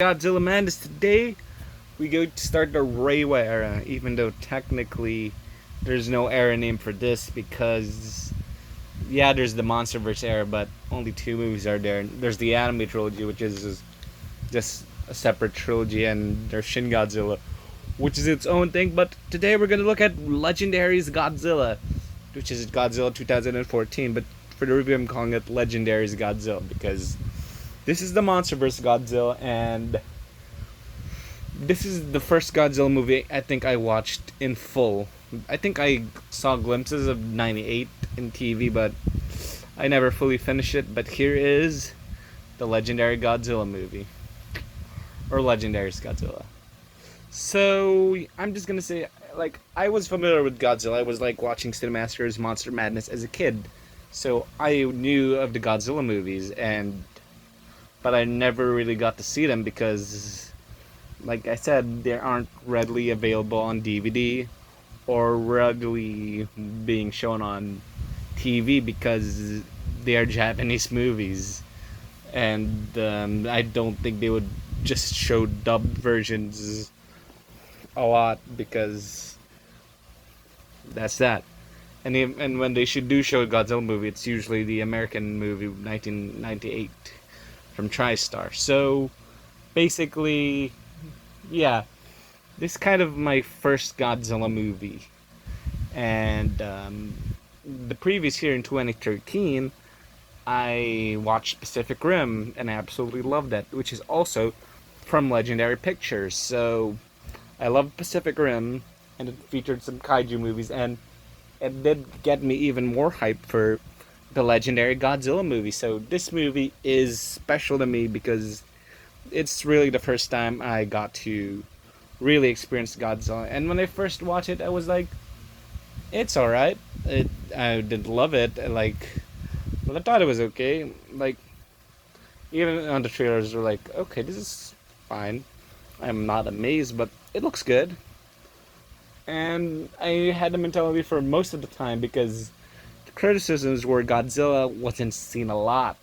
Godzilla Madness. Today we go to start the Reiwa era, even though technically there's no era name for this because, yeah, there's the MonsterVerse era, but only two movies are there. There's the anime trilogy, which is just a separate trilogy, and there's Shin Godzilla, which is its own thing. But today we're going to look at Legendary's Godzilla, which is Godzilla 2014, but for the review I'm calling it Legendary's Godzilla because this is the MonsterVerse Godzilla, and this is the first Godzilla movie I think I watched in full. I think I saw glimpses of 98 in TV, but I never fully finished it. But here is the Legendary Godzilla movie. Or Legendary's Godzilla. So, I'm just gonna say, I was familiar with Godzilla. I was, watching Cinemaster's Monster Madness as a kid. So, I knew of the Godzilla movies, but I never really got to see them because, like I said, they aren't readily available on DVD or readily being shown on TV because they are Japanese movies, and I don't think they would just show dubbed versions a lot because that's that. And when they show a Godzilla movie, it's usually the American movie 1998 from TriStar. So basically, yeah, this is kind of my first Godzilla movie. And the previous year in 2013, I watched Pacific Rim, and I absolutely loved that, which is also from Legendary Pictures. So I loved Pacific Rim, and it featured some kaiju movies, and it did get me even more hyped for the Legendary Godzilla movie. So this movie is special to me because it's really the first time I got to really experience Godzilla. And when I first watched it, I was like, it's alright. I didn't love it. But I thought it was okay. Even on the trailers, were like, okay, this is fine. I'm not amazed, but it looks good. And I had the mentality for most of the time because the criticisms were Godzilla wasn't seen a lot,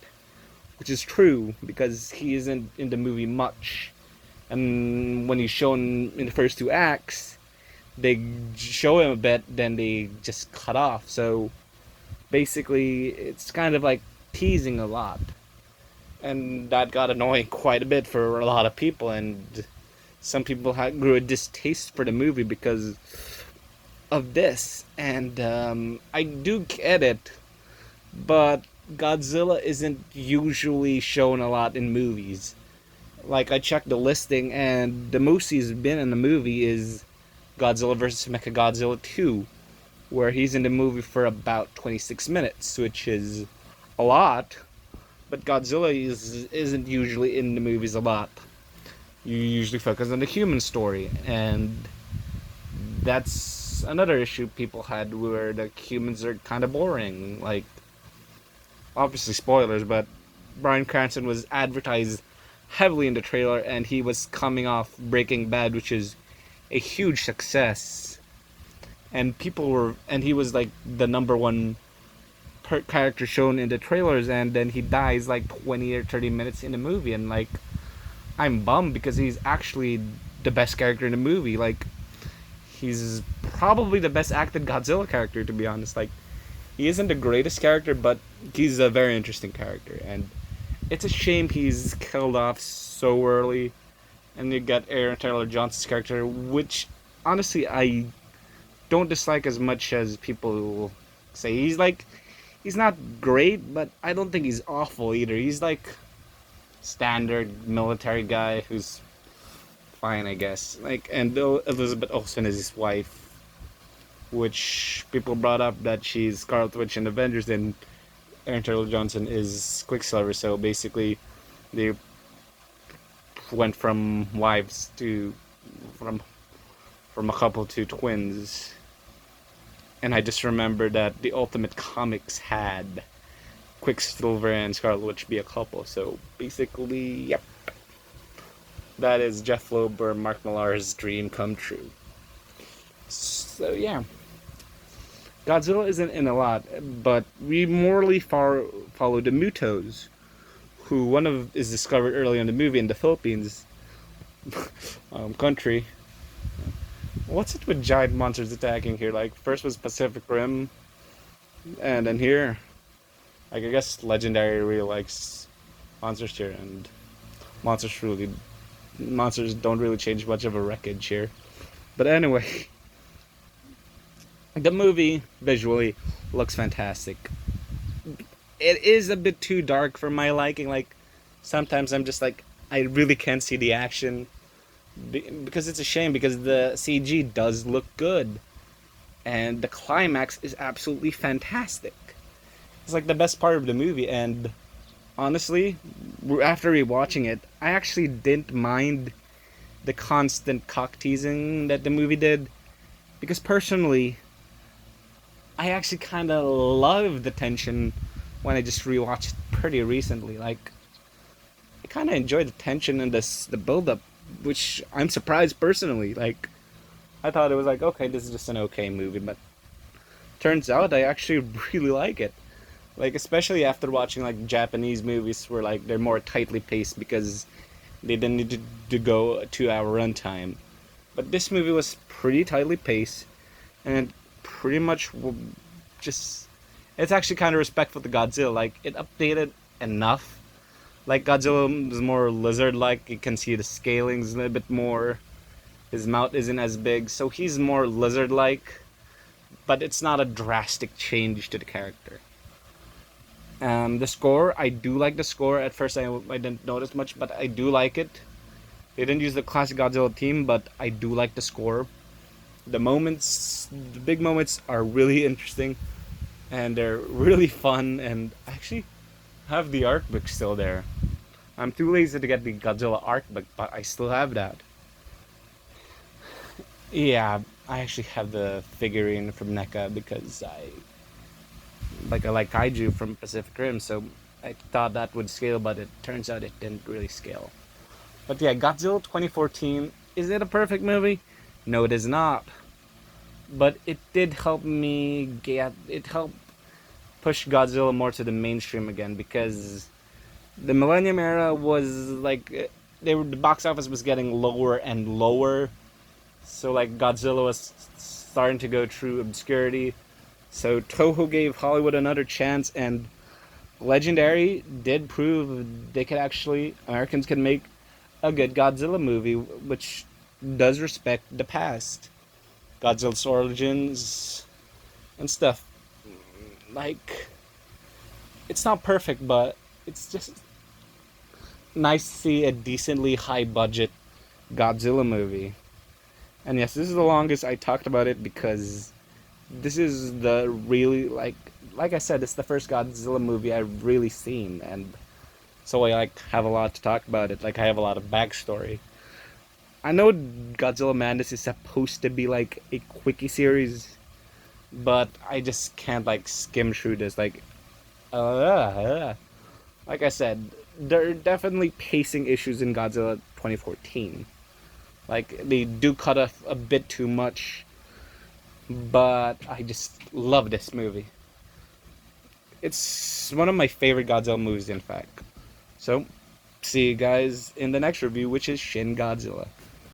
which is true because he isn't in the movie much. And when he's shown in the first two acts, they show him a bit, then they just cut off. So basically, it's kind of like teasing a lot. And that got annoying quite a bit for a lot of people, and some people grew a distaste for the movie because of this. And I do get it, but Godzilla isn't usually shown a lot in movies. I checked the listing, and the most he's been in the movie is Godzilla vs. Mechagodzilla 2, where he's in the movie for about 26 minutes, which is a lot, but Godzilla isn't usually in the movies a lot. You usually focus on the human story, and that's another issue people had where the humans are kind of boring. Obviously spoilers, but Bryan Cranston was advertised heavily in the trailer, and he was coming off Breaking Bad, which is a huge success. And he was the number one character shown in the trailers, and then he dies 20 or 30 minutes in the movie, and I'm bummed because he's actually the best character in the movie. He's probably the best acted Godzilla character, to be honest. He isn't the greatest character, but he's a very interesting character, and it's a shame he's killed off so early. And you got Aaron Taylor Johnson's character, which honestly I don't dislike as much as people say. He's not great, but I don't think he's awful either. He's standard military guy who's fine, I guess. And Elizabeth Olsen is his wife, which people brought up that she's Scarlet Witch in Avengers, and Aaron Taylor Johnson is Quicksilver. So basically, they went from wives to from a couple to twins. And I just remember that the Ultimate Comics had Quicksilver and Scarlet Witch be a couple. So basically, yep, that is Jeff Loeb or Mark Millar's dream come true. So yeah, Godzilla isn't in a lot, but we morally follow the Mutos, who one of is discovered early in the movie in the Philippines, country. What's it with giant monsters attacking here? Like first was Pacific Rim, and then here, like I guess Legendary really likes monsters here, and monsters really monsters don't really change much of a wreckage here. But anyway, the movie visually looks fantastic. It is a bit too dark for my liking. Like sometimes I'm just like I really can't see the action because it's a shame because the CG does look good and the climax is absolutely fantastic. It's like the best part of the movie, and honestly, after rewatching it, I actually didn't mind the constant cock teasing that the movie did because personally, I actually kind of love the tension when I just rewatched it pretty recently. Like, I kind of enjoyed the tension and the build up, which I'm surprised personally. Like, I thought it was like, okay, this is just an okay movie, but turns out I actually really like it. Like, especially after watching like Japanese movies where like they're more tightly paced because they didn't need to go a 2 hour runtime. But this movie was pretty tightly paced, and it pretty much just it's actually kind of respectful to Godzilla. Like it updated enough. Like Godzilla is more lizard-like. You can see the scaling's a little bit more. His mouth isn't as big, so he's more lizard-like. But it's not a drastic change to the character. The score, I do like the score. At first, I didn't notice much, but I do like it. They didn't use the classic Godzilla theme, but I do like the score. The big moments are really interesting, and they're really fun. And I actually have the art book still there. I'm too lazy to get the Godzilla art book, but I still have that. Yeah, I actually have the figurine from NECA because I like kaiju from Pacific Rim, so I thought that would scale, but it turns out it didn't really scale. But yeah, Godzilla 2014, is it a perfect movie? No, it is not. But it did help me it helped push Godzilla more to the mainstream again because the Millennium Era was like the box office was getting lower and lower, so like Godzilla was starting to go through obscurity. So Toho gave Hollywood another chance, and Legendary did prove they could actually Americans can make a good Godzilla movie, which does respect the past, Godzilla's origins and stuff. Like it's not perfect, but it's just nice to see a decently high budget Godzilla movie. And yes, this is the longest I talked about it because this is the really like I said, it's the first Godzilla movie I've really seen, and so I like have a lot to talk about it. Like I have a lot of backstory. I know Godzilla Madness is supposed to be like a quickie series, but I just can't like skim through this. Like I said, there are definitely pacing issues in Godzilla 2014. Like they do cut off a bit too much, but I just love this movie. It's one of my favorite Godzilla movies, in fact. So, see you guys in the next review, which is Shin Godzilla.